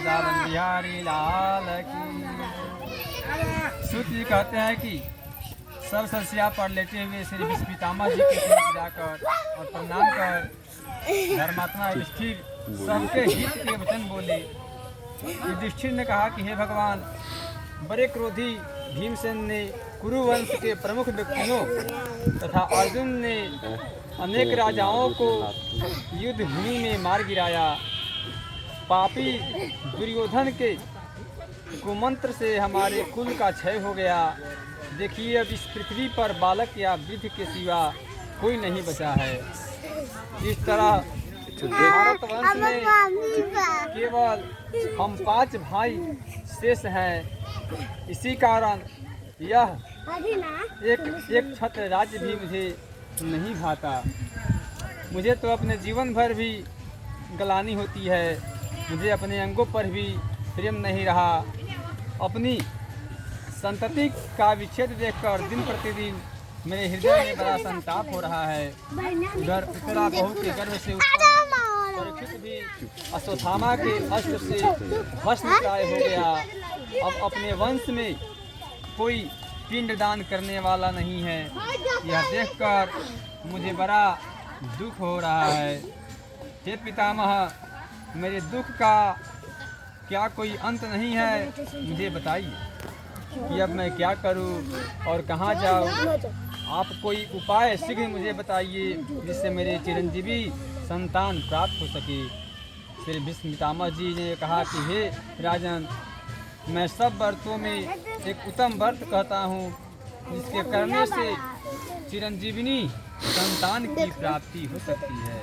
वृंदावन बिहारी लाल की। सूत जी कहते हैं कि सब सरसिया पर लेटे हुए श्री विष्णु पितामह जी के पास जाकर और प्रणाम कर धर्मात्मा युधिष्ठिर सबके हित के वचन बोले। युधिष्ठिर ने कहा कि हे भगवान, बड़े क्रोधी भीमसेन ने कुरुवंश के प्रमुख व्यक्तियों तथा अर्जुन ने अनेक राजाओं को युद्ध भूमि में मार गिराया। पापी दुर्योधन के कुमंत्र से हमारे कुल का क्षय हो गया। देखिए, अब इस पृथ्वी पर बालक या वृद्ध के सिवा कोई नहीं बचा है। इस तरह भारतवंश में केवल हम 5 भाई शेष हैं। इसी कारण यह एक छत्र राज्य भी मुझे नहीं भाता। मुझे तो अपने जीवन भर भी गलानी होती है। मुझे अपने अंगों पर भी प्रेम नहीं रहा। अपनी संतति का विच्छेद देखकर दिन प्रतिदिन मेरे हृदय में बड़ा संताप हो रहा है। उधर उत्तरा बहू के गर्भ से परीक्षित भी अश्वत्थामा के अस्त्र से भस्मप्राय हो गया। अब अपने वंश में कोई पिंडदान करने वाला नहीं है। यह देखकर मुझे बड़ा दुख हो रहा है। हे पितामह, मेरे दुख का क्या कोई अंत नहीं है? मुझे बताइए कि अब मैं क्या करूं और कहां जाऊं। आप कोई उपाय शीघ्र मुझे बताइए जिससे मेरे चिरंजीवी संतान प्राप्त हो सके। श्री भीष्म पितामह जी ने कहा कि हे राजन, मैं सब व्रतों में एक उत्तम व्रत कहता हूँ जिसके करने से चिरंजीविनी संतान की प्राप्ति हो सकती है।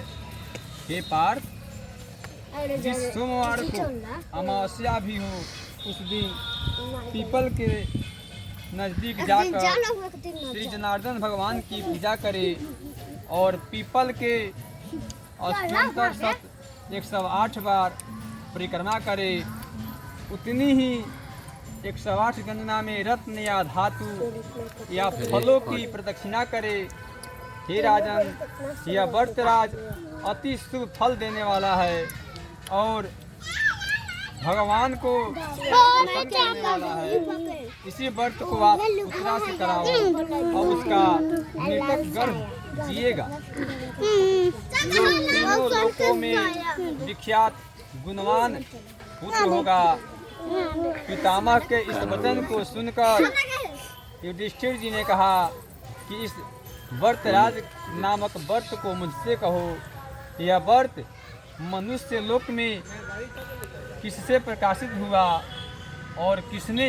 हे पार्थ, जिस सोमवार को अमावस्या भी हो उस दिन पीपल के नज़दीक जाकर श्री जनार्दन भगवान की पूजा करे और पीपल के अष्टोत्तर 108 बार परिक्रमा करे। उतनी ही 108 गणना में रत्न या धातु या फलों की प्रदक्षिणा करे। हे राजन, यह व्रतराज अति शुभ फल देने वाला है और भगवान को प्रसन्न करने वाला है। इसी व्रत को आप उत्तरा से कराओ और उसका मृतक गर्भ जिएगा। जो तीनों लोकों में विख्यात गुणवान पुत्र होगा। पितामह के इस वचन को सुनकर युधिष्ठिर जी ने कहा कि इस व्रतराज नामक व्रत को मुझसे कहो। यह व्रत मनुष्य लोक में किससे प्रकाशित हुआ और किसने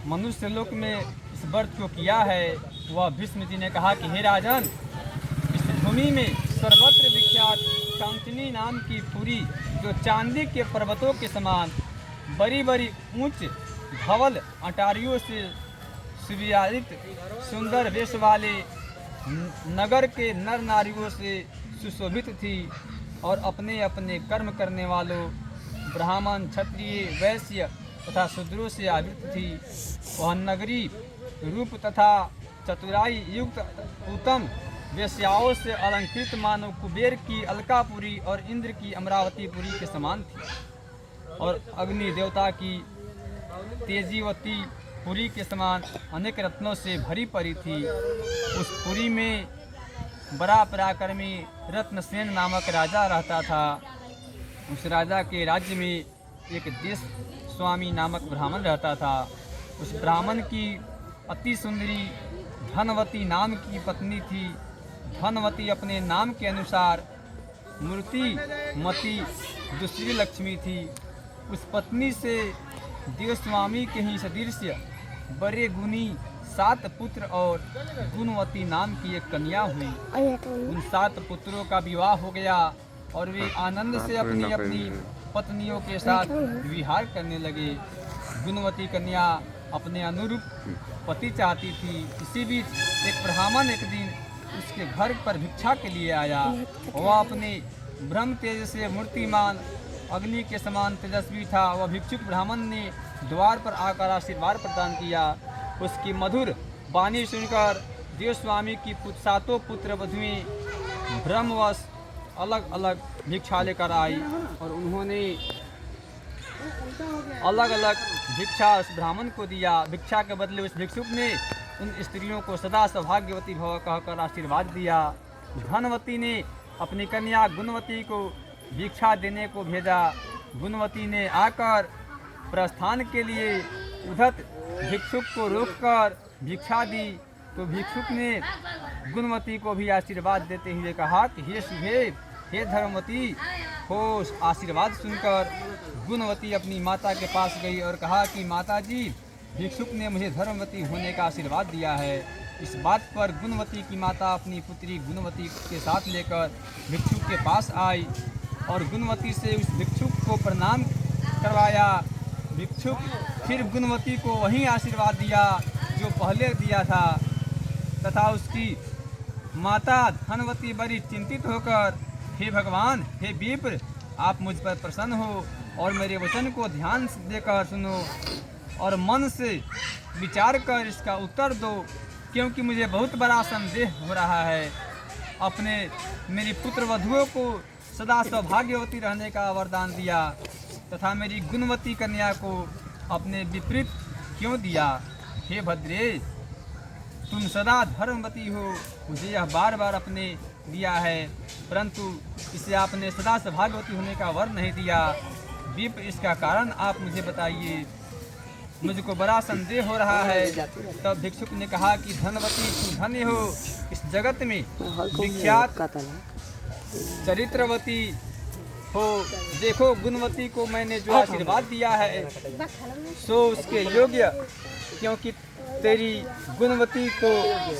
मनुष्य लोक में इस व्रत को किया है? वह भीष्म जी ने कहा कि हे राजन, इस भूमि में सर्वत्र विख्यात कांचनी नाम की पुरी, जो चांदी के पर्वतों के समान बड़ी बड़ी ऊंच धवल अटारियों से सुविराजित सुंदर वेश वाले नगर के नर नारियों से सुशोभित थी और अपने अपने कर्म करने वालों ब्राह्मण, क्षत्रिय, वैश्य तथा शूद्रों से आवृत थी। वह नगरी रूप तथा चतुराई युक्त उत्तम वेश्याओं से अलंकृत मानो कुबेर की अलकापुरी और इंद्र की अमरावतीपुरी के समान थी और अग्नि देवता की तेजीवती पुरी के समान अनेक रत्नों से भरी पड़ी थी। उस पुरी में बड़ा पराक्रमी रत्नसेन नामक राजा रहता था। उस राजा के राज्य में एक देश स्वामी नामक ब्राह्मण रहता था। उस ब्राह्मण की अति सुंदरी धनवती नाम की पत्नी थी। धनवती अपने नाम के अनुसार मूर्तिमती दूसरी लक्ष्मी थी। उस पत्नी से देवस्वामी के ही सदृश बड़े गुणी 7 पुत्र और गुणवती नाम की एक कन्या हुई। उन 7 पुत्रों का विवाह हो गया और वे आनंद से अपनी अपनी पत्नियों के साथ विहार करने लगे। गुणवती कन्या अपने अनुरूप पति चाहती थी। इसी बीच एक ब्राह्मण एक दिन उसके घर पर भिक्षा के लिए आया। वह अपने ब्रह्म तेज से मूर्तिमान अग्नि के समान तेजस्वी था। वह भिक्षुक ब्राह्मण ने द्वार पर आकर आशीर्वाद प्रदान किया। उसकी मधुर वाणी सुनकर देवस्वामी की 7 पुत्र वधुएं ब्रह्मवश अलग अलग भिक्षा लेकर आई और उन्होंने अलग अलग भिक्षा उस ब्राह्मण को दिया। भिक्षा के बदले उस भिक्षुक ने उन स्त्रियों को सदा सौभाग्यवती भव कहकर आशीर्वाद दिया। धनवती ने अपनी कन्या गुणवती को भिक्षा देने को भेजा। गुणवती ने आकर प्रस्थान के लिए उधत भिक्षुक को रोककर भिक्षा दी, तो भिक्षुक ने गुणवती को भी आशीर्वाद देते हुए कहा कि हे शुभे, हे धर्मवती हो। आशीर्वाद सुनकर गुणवती अपनी माता के पास गई और कहा कि माता जी, भिक्षुक ने मुझे धर्मवती होने का आशीर्वाद दिया है। इस बात पर गुणवती की माता अपनी पुत्री गुणवती के साथ लेकर भिक्षुक के पास आई और गुणवती से उस भिक्षुक को प्रणाम करवाया। भिक्षुक फिर गुणवती को वही आशीर्वाद दिया जो पहले दिया था तथा उसकी माता धनवती बड़ी चिंतित होकर, हे भगवान, हे विप्र, आप मुझ पर प्रसन्न हो और मेरे वचन को ध्यान से देकर सुनो और मन से विचार कर इसका उत्तर दो, क्योंकि मुझे बहुत बड़ा संदेह हो रहा है। अपने मेरी पुत्र वधुओं को सदा सौभाग्यवती रहने का वरदान दिया तथा मेरी गुणवती कन्या को अपने विपरीत क्यों दिया। हे भद्रे, तुम सदा धर्मवती हो, मुझे यह बार बार अपने दिया है, परंतु इसे आपने सदा सौभाग्यवती होने का वर नहीं दिया। विप्र, इसका कारण आप मुझे बताइए, मुझको बड़ा संदेह हो रहा है। तब भिक्षुक ने कहा कि धनवती, तुम धन्य हो, इस जगत में विख्यात चरित्रवती हो। देखो, गुणवती को मैंने जो आशीर्वाद दिया है सो उसके योग्य, क्योंकि तेरी गुणवती को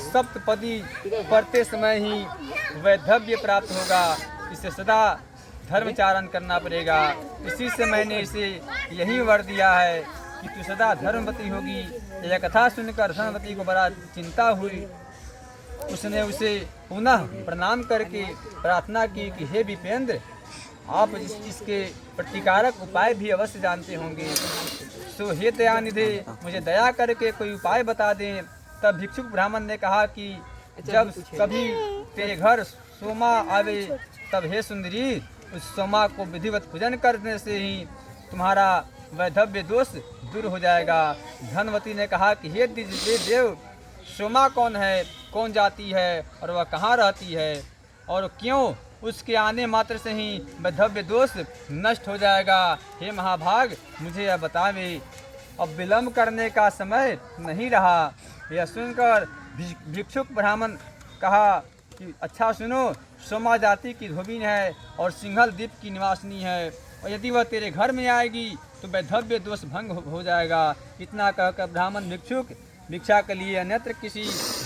सप्तपदी पढ़ते समय ही वैधव्य प्राप्त होगा। इसे सदा धर्मचारण करना पड़ेगा। इसी से मैंने इसे यही वर दिया है कि तू सदा धर्मवती होगी। यह कथा सुनकर धर्मवती को बड़ा चिंता हुई। उसने उसे पुनः प्रणाम करके प्रार्थना की कि हे विपेंद्र, आप इसके प्रतिकारक उपाय भी अवश्य जानते होंगे, सो हे दयानिधे, मुझे दया करके कोई उपाय बता दें। तब भिक्षुक ब्राह्मण ने कहा कि जब कभी तेरे घर सोमा आवे तब हे सुंदरी, उस सोमा को विधिवत पूजन करने से ही तुम्हारा वैधव्य दोष दूर हो जाएगा। धनवती ने कहा कि हे देव, सोमा कौन है, कौन जाती है और वह कहाँ रहती है, और क्यों उसके आने मात्र से ही वैधव्य दोष नष्ट हो जाएगा। हे महाभाग, मुझे यह बतावे, अब विलंब करने का समय नहीं रहा। यह सुनकर भिक्षुक ब्राह्मण कहा कि अच्छा सुनो, सोमा जाति की धोबिन है और सिंघल द्वीप की निवासिनी है, और यदि वह तेरे घर में आएगी तो वैधव्य दोष भंग हो जाएगा। इतना कहकर ब्राह्मण भिक्षुक भिक्षा के लिए अन्यत्र किसी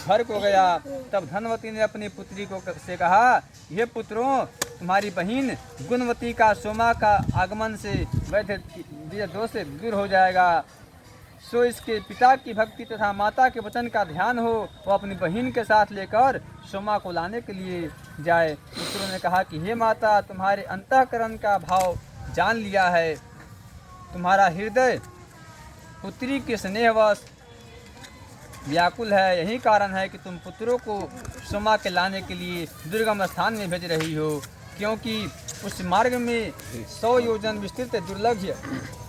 घर को गया। तब धनवती ने अपनी पुत्री को से कहा, ये पुत्रों, तुम्हारी बहन गुणवती का सोमा का आगमन से वैधव्य दोष दूर हो जाएगा। सो इसके पिता की भक्ति तथा माता के वचन का ध्यान हो, वो अपनी बहन के साथ लेकर सोमा को लाने के लिए जाए। पुत्रों ने कहा कि हे माता, तुम्हारे अंतःकरण का भाव जान लिया है। तुम्हारा हृदय पुत्री के स्नेहवश व्याकुल है। यही कारण है कि तुम पुत्रों को सोमा के लाने के लिए दुर्गम स्थान में भेज रही हो, क्योंकि उस मार्ग में 100 योजन विस्तृत दुर्लभ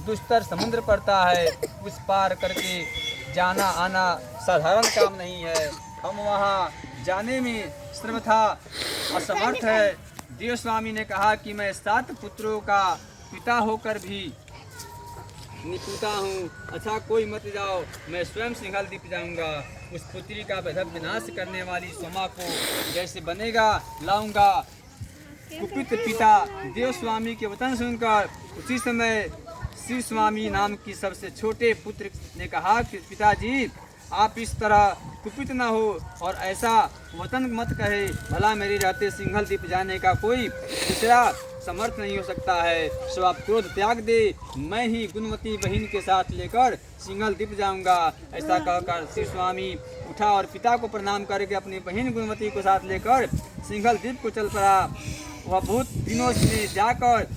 दुस्तर समुद्र पड़ता है। उस पार करके जाना आना साधारण काम नहीं है। हम वहाँ जाने में सर्वथा असमर्थ है। देव स्वामी ने कहा कि मैं 7 पुत्रों का पिता होकर भी निपुता हूँ। अच्छा, कोई मत जाओ, मैं स्वयं सिंघल द्वीप जाऊँगा। उस पुत्री का वैधव्य विनाश करने वाली सोमा को जैसे बनेगा लाऊंगा। कुपित पिता देव स्वामी के वचन सुनकर उसी समय शिव स्वामी नाम की सबसे छोटे पुत्र ने कहा कि पिताजी, आप इस तरह कुपित न हो और ऐसा वचन मत कहे। भला मेरे रहते सिंघल द्वीप जाने का कोई दूसरा समर्थ नहीं हो सकता है। सो आप क्रोध त्याग दे, मैं ही गुणवती बहन के साथ लेकर सिंघल द्वीप जाऊंगा। ऐसा कहकर शिव स्वामी उठा और पिता को प्रणाम करके अपनी बहन गुणवती को साथ लेकर सिंघल द्वीप को चल पड़ा। वह बहुत दिनों से जाकर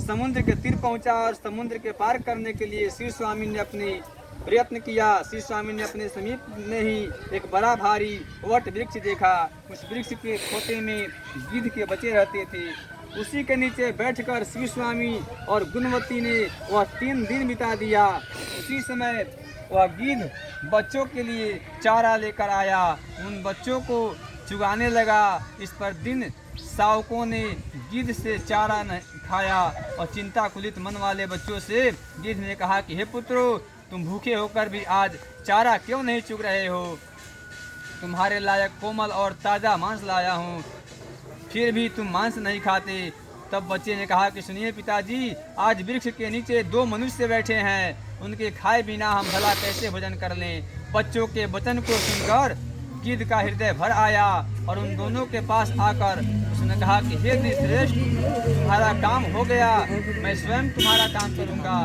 समुद्र के तीर पहुंचा और समुद्र के पार करने के लिए शिव स्वामी ने अपनी प्रयत्न किया। श्री स्वामी ने अपने समीप में ही एक बड़ा भारी वट वृक्ष देखा। उस वृक्ष के खोते में गिद्ध के बच्चे रहते थे। उसी के नीचे बैठकर श्री स्वामी और गुणवती ने वह 3 दिन बिता दिया। उसी समय वह गिद्ध बच्चों के लिए चारा लेकर आया, उन बच्चों को चुगाने लगा। इस पर दिन सावकों ने गिद्ध से चारा न खाया और चिंताकुलित मन वाले बच्चों से गिद्ध ने कहा कि हे पुत्रों, तुम भूखे होकर भी आज चारा क्यों नहीं चुग रहे हो? तुम्हारे लायक कोमल और ताज़ा मांस लाया हूँ, फिर भी तुम मांस नहीं खाते। तब बच्चे ने कहा कि सुनिए पिताजी, आज वृक्ष के नीचे 2 मनुष्य बैठे हैं, उनके खाए बिना हम भला कैसे भोजन कर लें? बच्चों के वचन को सुनकर गिद्ध का हृदय भर आया और उन दोनों के पास आकर उसने कहा कि हे श्रेष्ठ, तुम्हारा काम हो गया, मैं स्वयं तुम्हारा काम करूंगा।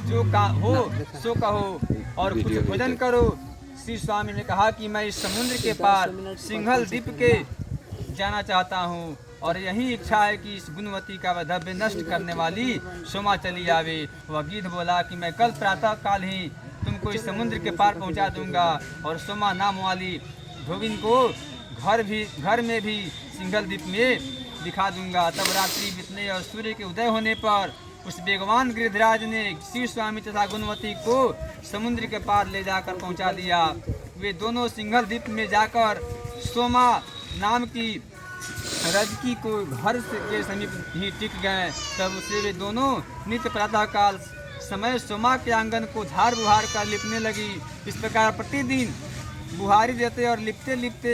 जो काम हो सो कहो और कुछ भोजन करो। श्री स्वामी ने कहा कि मैं इस समुद्र के पार सिंघल द्वीप के जाना चाहता हूँ और यही इच्छा है कि इस गुणवती का वैधव्य नष्ट करने वाली सोमा चली आवे। वह गिद्ध बोला कि मैं कल प्रातः काल ही तुमको इस समुद्र के पार पहुँचा दूंगा और सोमा नाम वाली धोबिन को घर में भी सिंघल द्वीप में दिखा दूंगा। तब रात्रि बीतने और सूर्य के उदय होने पर उस बेगवान गिरिधराज ने श्री स्वामी तथा गुणवती को समुद्र के पार ले जाकर पहुंचा दिया। वे दोनों सिंघल द्वीप में जाकर सोमा नाम की रजकी को घर के समीप ही टिक गए। तब उसे वे दोनों नित्य प्रातःकाल समय सोमा के आंगन को झाड़ बुहार कर लिपने लगी। इस प्रकार प्रतिदिन बुहारी देते और लिपते लिपते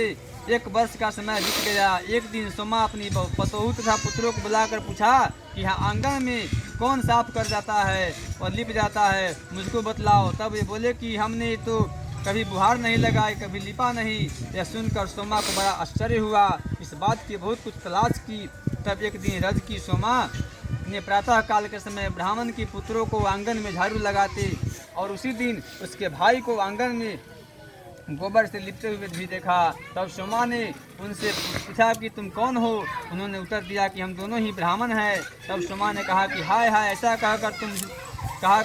1 वर्ष का समय बीत गया। एक दिन सोमा अपनी पतोहू तथा पुत्रों को बुलाकर पूछा कि यहाँ आंगन में कौन साफ कर जाता है और लिप जाता है, मुझको बतलाओ। तब ये बोले कि हमने तो कभी बुहार नहीं लगाई, कभी लिपा नहीं। यह सुनकर सोमा को बड़ा आश्चर्य हुआ। इस बात की बहुत कुछ तलाश की। तब एक दिन रज की सोमा ने प्रातः काल के समय ब्राह्मण की पुत्रों को आंगन में झाड़ू लगाते और उसी दिन उसके भाई को आंगन में गोबर से लिपते हुए भी देखा। तब सोमा ने उनसे पूछा कि तुम कौन हो? उन्होंने उत्तर दिया कि हम दोनों ही ब्राह्मण हैं। तब सोमा ने कहा कि हाय हाय, ऐसा कहकर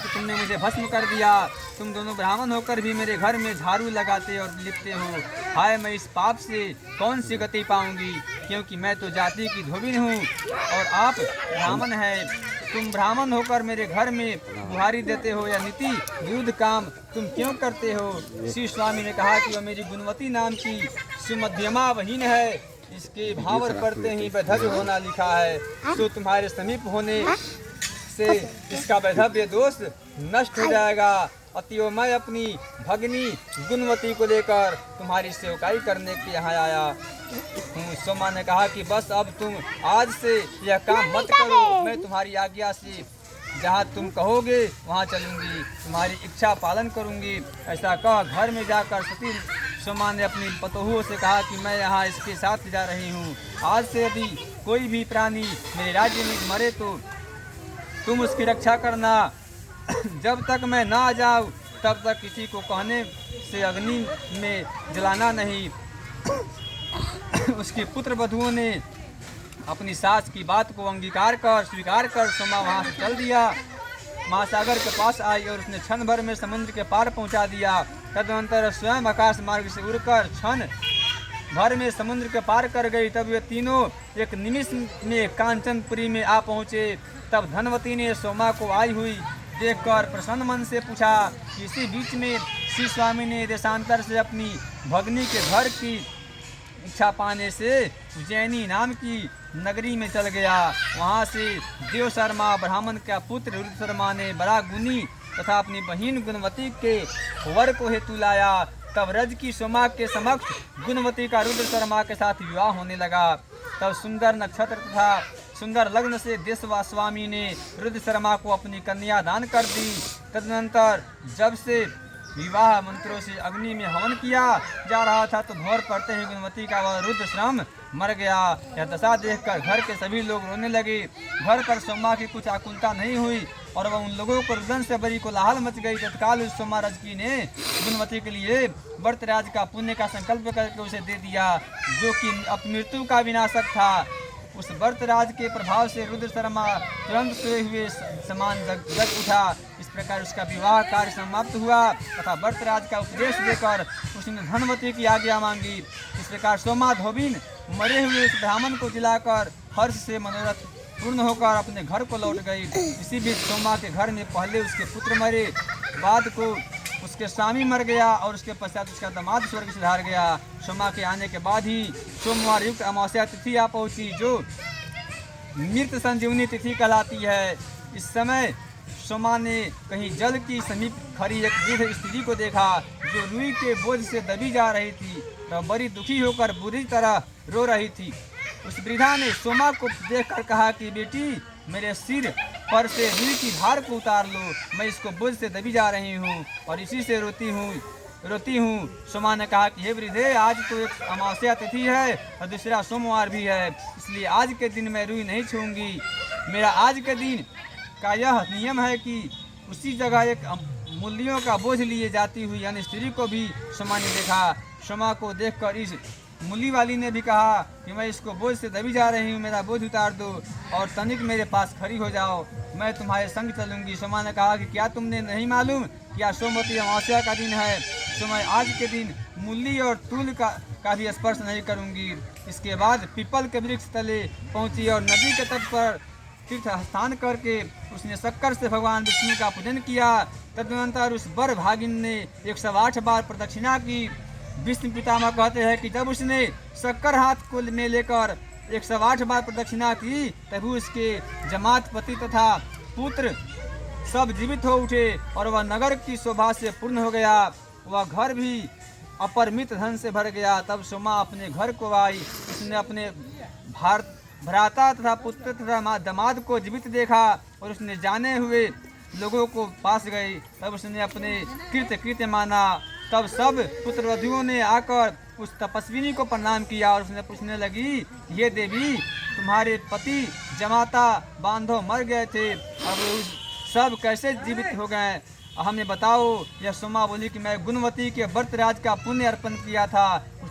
तुमने मुझे भस्म कर दिया। तुम दोनों ब्राह्मण होकर भी मेरे घर में झाड़ू लगाते और लिपते हो। हाय, मैं इस पाप से कौन सी गति पाऊंगी, क्योंकि मैं तो जाति की धोबिन हूँ और आप ब्राह्मण हैं। तुम ब्राह्मण होकर मेरे घर में बुहारी देते हो या नीति विरुद्ध काम तुम क्यों करते हो? श्री स्वामी ने कहा कि वह मेरी गुणवती नाम की सुमध्यमा बहिन है, इसके भावर पढ़ते ही वैधव्य होना लिखा है। तो तुम्हारे समीप होने से इसका वैधव्य दोष नष्ट हो जाएगा। अतएव मैं अपनी भगनी गुणवती को लेकर तुम्हारी सेवकाई करने के यहाँ आया हूँ। सोमा ने कहा कि बस अब तुम आज से यह काम मत करो, मैं तुम्हारी आज्ञा से जहाँ तुम कहोगे वहाँ चलूँगी, तुम्हारी इच्छा पालन करूँगी। ऐसा कह घर में जाकर सती सोमा ने अपनी पतोहुओं से कहा कि मैं यहाँ इसके साथ जा रही हूँ। आज से यदि कोई भी प्राणी मेरे राज्य में मरे तो तुम उसकी रक्षा करना। जब तक मैं ना आ जाऊँ तब तक किसी को कहने से अग्नि में जलाना नहीं। उसके पुत्र वधुओं ने अपनी सास की बात को स्वीकार कर सोमा वहाँ से चल दिया। महासागर के पास आई और उसने क्षण भर में समुद्र के पार पहुँचा दिया। तदनंतर स्वयं आकाश मार्ग से उड़कर क्षण भर में समुद्र के पार कर गई। तब वे तीनों एक निमिष में कांचनपुरी में आ पहुँचे। तब धनवती ने सोमा को आई हुई देखकर प्रसन्न मन से पूछा। इसी बीच में श्री स्वामी ने देशांतर से अपनी भगनी के घर की इच्छा पाने से उज्जैनी नाम की नगरी में चल गया। वहाँ से देव शर्मा ब्राह्मण का पुत्र रुद्र शर्मा ने बड़ा गुनी तथा अपनी बहिन गुणवती के वर को हेतु लाया। तब रज की सोमा के समक्ष गुणवती का रुद्र शर्मा के साथ विवाह होने लगा। तब सुंदर नक्षत्र तथा सुंदर लग्न से देशवा स्वामी ने रुद्र शर्मा को अपनी कन्या दान कर दी। तदनंतर जब से विवाह मंत्रों से अग्नि में हवन किया जा रहा था तो भोर पड़ते ही गुणवती का वह रुद्र श्रम मर गया। यह दशा देखकर घर के सभी लोग रोने लगे। घर पर सोमा की कुछ आकुलता नहीं हुई और वह उन लोगों को रुदन से बड़ी कोलाहल मच गई। तत्काल उस सोमा रजकी ने गुणवती के लिए व्रतराज का पुण्य का संकल्प करके उसे दे दिया, जो कि अपमृत्यु का विनाशक था। उस वर्तराज के प्रभाव से रुद्र शर्मा तुरंत सोए हुए समान जग उठा। इस प्रकार उसका विवाह कार्य समाप्त हुआ तथा वर्तराज का उपदेश देकर उसने धनवती की आज्ञा मांगी। इस प्रकार सोमा धोबिन मरे हुए उस ब्राह्मण को जिलाकर हर्ष से मनोरथ पूर्ण होकर अपने घर को लौट गई। इसी बीच सोमा के घर में पहले उसके पुत्र मरे, बाद को उसके स्वामी मर गया और उसके पश्चात उसका दामाद स्वर्ग से धार गया। सोमा के आने के बाद ही सोमवार युक्त अमावस्या तिथि आ पहुंची, जो मृत संजीवनी तिथि कहलाती है। इस समय सोमा ने कहीं जल की समीप खड़ी एक वृद्ध स्त्री को देखा जो रुई के बोझ से दबी जा रही थी। वह बड़ी दुखी होकर बुरी तरह रो रही थी। उस वृद्धा ने सोमा को देखकर कहा कि बेटी, मेरे सिर पर से रुई की भार को उतार लो, मैं इसको बोझ से दबी जा रही हूँ और इसी से रोती हूँ। सोमा ने कहा कि हे वृद्धे, आज तो एक अमावस्या तिथि है और दूसरा सोमवार भी है, इसलिए आज के दिन मैं रुई नहीं छूंगी। मेरा आज के दिन का यह नियम है कि उसी जगह एक मूलियों का बोझ लिए जाती हुई अन्य स्त्री को भी सोमा ने देखा। सोमा को देखकर इस मूली वाली ने भी कहा कि मैं इसको बोझ से दबी जा रही हूँ, मेरा बोझ उतार दो और तनिक मेरे पास खड़ी हो जाओ, मैं तुम्हारे संग चलूंगी। सोमा ने कहा कि क्या तुमने नहीं मालूम कि आज सोमवती अमावस्या का दिन है, तो मैं आज के दिन मूली और तूल का भी स्पर्श नहीं करूंगी। इसके बाद पीपल के वृक्ष तले पहुंची और नदी के तट पर तीर्थ स्नान करके उसने शक्कर से भगवान विष्णु का पूजन किया। तदनंतर उस वर भागिन ने 108 बार प्रदक्षिणा की। विष्णु पितामह कहते हैं कि जब उसने शक्कर हाथ को में लेकर 108 बार प्रदक्षिणा की, तभी उसके जमात पति तथा पुत्र सब जीवित हो उठे और वह नगर की शोभा से पूर्ण हो गया। वह घर भी अपरिमित धन से भर गया। तब सोमा अपने घर को आई। उसने अपने भ्राता तथा पुत्र तथा दामाद को जीवित देखा और उसने जाने हुए लोगों को पास गई। तब उसने अपने कृत्य माना। तब सब पुत्रवधुओं ने आकर उस तपस्विनी को प्रणाम किया और उसने पूछने लगी, ये देवी, तुम्हारे पति जमाता बांधव मर गए थे, अब सब कैसे जीवित हो गए, हमें बताओ। यह सोमा बोली कि मैं गुणवती के वर्तराज का पुण्य अर्पण किया था, उस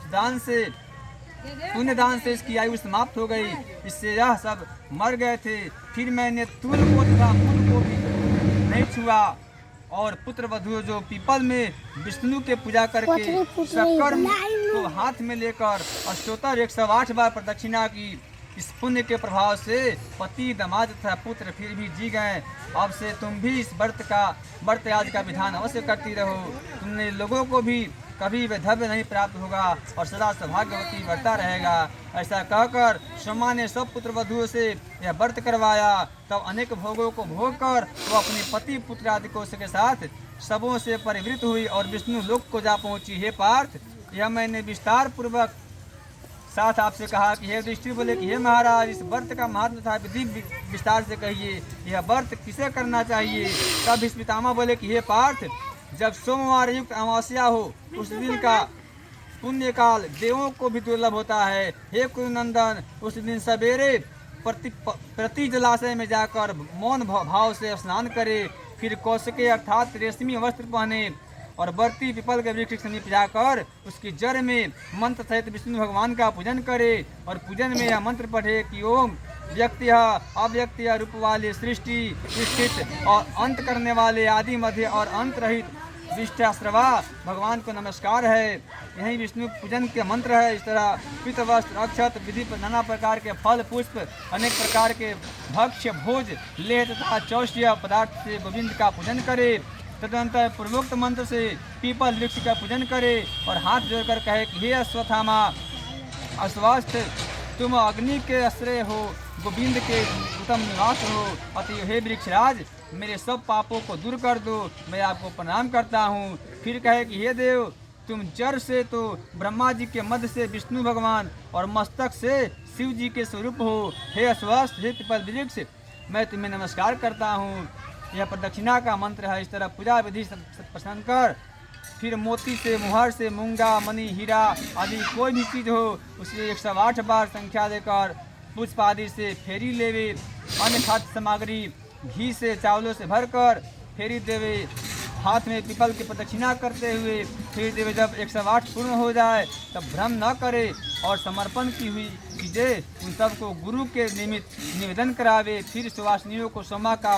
पुण्य दान से इसकी आयु समाप्त हो गई, इससे यह सब मर गए थे। फिर मैंने तूल को तथा फूल को भी नहीं छुआ और पुत्र वधु जो पीपल में विष्णु के पूजा करके शक्कर को हाथ में लेकर अष्टोत्तर 108 बार प्रदक्षिणा की। इस पुण्य के प्रभाव से पति, दामाद तथा पुत्र फिर भी जी गए। अब से तुम भी इस व्रत आज का विधान अवश्य करती रहो। तुमने लोगों को भी कभी वैधव्य नहीं प्राप्त होगा और सदा सौभाग्यवती बढ़ता रहेगा। ऐसा कहकर सोमा ने सब पुत्र वधुओं से यह व्रत करवाया। तब अनेक भोगों को भोग कर वो अपने पति, पुत्र आदि को के साथ सबों से परिवृत हुई और विष्णु लोक को जा पहुंची। हे पार्थ, यह मैंने विस्तार पूर्वक साथ आपसे कहा कि हे दृष्टि बोले कि हे महाराज, इस व्रत का महत्व तथा विधि विस्तार से कहिए, यह व्रत किसे करना चाहिए। तब भीष्म पितामह बोले कि हे पार्थ, जब सोमवार युक्त अमावस्या हो उस दिन का पुण्य काल देवों को भी दुर्लभ होता है। हे कुरुनंदन, उस दिन सवेरे प्रति जलाशय में जाकर मौन भाव से स्नान करे, फिर कौशिके अर्थात रेशमी वस्त्र पहने और बढ़ती पीपल के वृक्ष के समीप जाकर उसकी जड़ में मंत्र सहित विष्णु भगवान का पूजन करे और पूजन में यह मंत्र पढ़े कि ओम व्यक्ति अव्यक्ति रूप वाले सृष्टि स्थित और अंत करने वाले आदि मध्य और अंत रहित विष्टाश्रवा भगवान को नमस्कार है। यही विष्णु पूजन के मंत्र है। इस तरह पित वस्त्र अक्षत विधि पर नाना प्रकार के फल पुष्प अनेक प्रकार के भक्ष्य भोज लेह तथा चौष्य पदार्थ से गोविंद का पूजन करे। तदनंतर पूर्वोक्त मंत्र से पीपल वृक्ष का पूजन करे और हाथ जोड़कर कहे कि हे अश्वत्थामा, अस्वस्थ तुम अग्नि के आश्रय हो, गोविंद के उत्तम निवास हो, अतः हे वृक्षराज, मेरे सब पापों को दूर कर दो, मैं आपको प्रणाम करता हूँ। फिर कहे कि हे देव, तुम जड़ से तो ब्रह्मा जी के मध्य से विष्णु भगवान और मस्तक से शिव जी के स्वरूप हो। हे अस्वस्थ, हे पीपल वृक्ष, मैं तुम्हें नमस्कार करता हूँ। यह प्रदक्षिणा का मंत्र है। इस तरह पूजा विधि प्रसन्न कर फिर मोती से, मुहर से, मूंगा, मणि, हीरा आदि कोई भी चीज़ हो उसे 108 बार संख्या देकर पुष्प आदि से फेरी लेवे। अन्य खाद्य सामग्री घी से, चावलों से भरकर फेरी देवे। हाथ में पीपल की प्रदक्षिणा करते हुए फेरी देवे। जब 108 पूर्ण हो जाए तब भ्रम न करे, और समर्पण की हुई चीजें उन सबको गुरु के निमित्त निवेदन करावे। फिर सुवासिनियों को सोमा का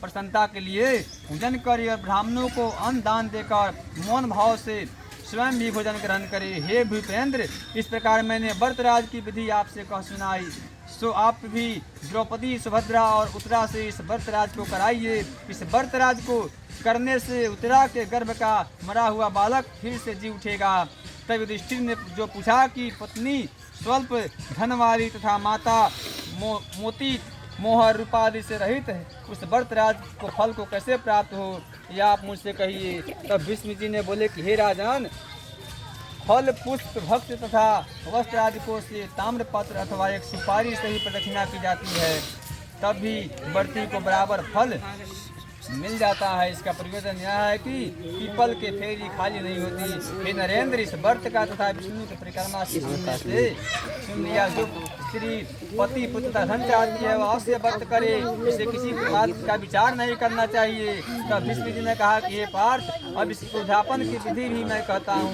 प्रसन्नता के लिए पूजन करे और ब्राह्मणों को अन्न दान देकर मौन भाव से स्वयं भी भोजन ग्रहण करे। हे भूपेंद्र, इस प्रकार मैंने व्रतराज की विधि आपसे कह सुनाई, सो आप भी द्रौपदी, सुभद्रा और उत्तरा से इस व्रतराज को कराइए। इस व्रतराज को करने से उत्तरा के गर्भ का मरा हुआ बालक फिर से जी उठेगा। तब युधिष्ठिर ने जो पूछा कि पत्नी स्वल्प धन वाली तथा माता मोती मोहर रूपादि से रहित है, उस व्रतराज को फल को कैसे प्राप्त हो, यह आप मुझसे कहिए। तब भीष्म जी ने बोले कि हे राजन, फल, पुष्प, भक्त तथा वस्त्र आदि को से ताम्रपत्र अथवा एक सुपारी से ही प्रदक्षिणा की जाती है, तब भी व्रती को बराबर फल मिल जाता है। इसका प्रयोजन यह है कि पीपल के फेरी खाली नहीं होती। हे नरेंद्र, इस व्रत का तथा विष्णु के परिक्रमा से सुन लिया, जो स्त्री पति पुत्र तथा धन चाहती है वह अवश्य व्रत करे, इसे किसी बात का विचार नहीं करना चाहिए। तब भीष्म जी ने कहा कि हे पार्थ, अब इस उद्यापन की विधि भी मैं कहता हूँ,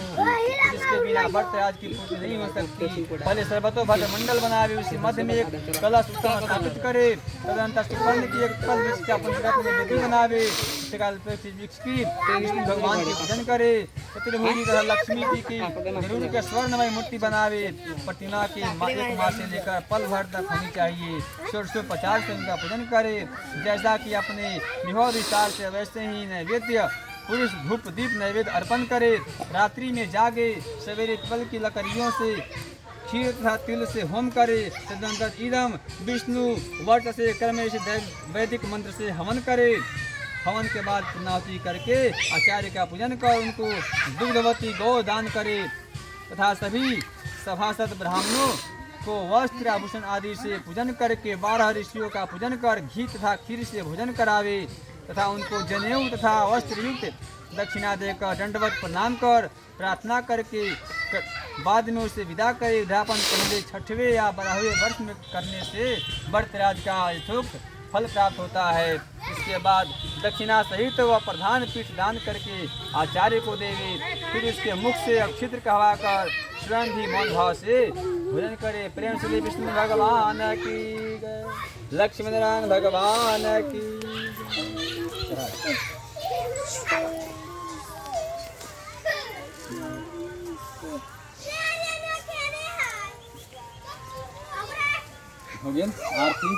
जिसके बिना व्रतराज की पूर्ति नहीं हो सकती। पहले सर्वतोभद्र मंडल बनावे, उसी मध्य में एक कलश स्थापित करे, तदनंतर सुवर्ण की एक कल वृक्ष का पंचरत्न में विधि बनावे, भगवान के पूजन करे, चतुर्भुजी तथा लक्ष्मी जी की जरूर के स्वर्णमय मूर्ति बनावे। प्रतिमा के एक माह से लेकर पल भर तक होनी चाहिए। 150 से उनका पूजन करे, जैसा कि अपने विभव विस्तार से, वैसे ही नैवेद्य पुरुष धूप दीप नैवेद्य अर्पण करे। रात्रि में जागे, सवेरे पीपल की लकड़ियों से क्षीर तथा तिल से होम करे। तदनंतर इदम विष्णु वर्त से कर्म से वैदिक मंत्र से हवन करे। हवन के बाद पूर्णाहुति करके आचार्य का पूजन कर उनको दुग्धवती गौ दान करे तथा सभी सभासद ब्राह्मणों को वस्त्र आभूषण आदि से पूजन करके 12 ऋषियों का पूजन कर घी तथा खीर से भोजन करावे तथा उनको जनेऊ तथा वस्त्र युक्त दक्षिणा देकर दंडवत प्रणाम कर प्रार्थना करके बाद में उसे विदा करे। उद्यापन पहले 6वें या 12वें वर्ष में करने से व्रतराज का यथोक्त फल प्राप्त होता है। इसके बाद दक्षिणा सहित वह प्रधान पीठ दान करके आचार्य को देवे। फिर उसके मुख से अक्षित्र कहवाकर स्वयं भी मौन भाव से भोजन करे। प्रेम से विष्णु भगवान की जय, लक्ष्मी नारायण भगवान की हो गया आरती।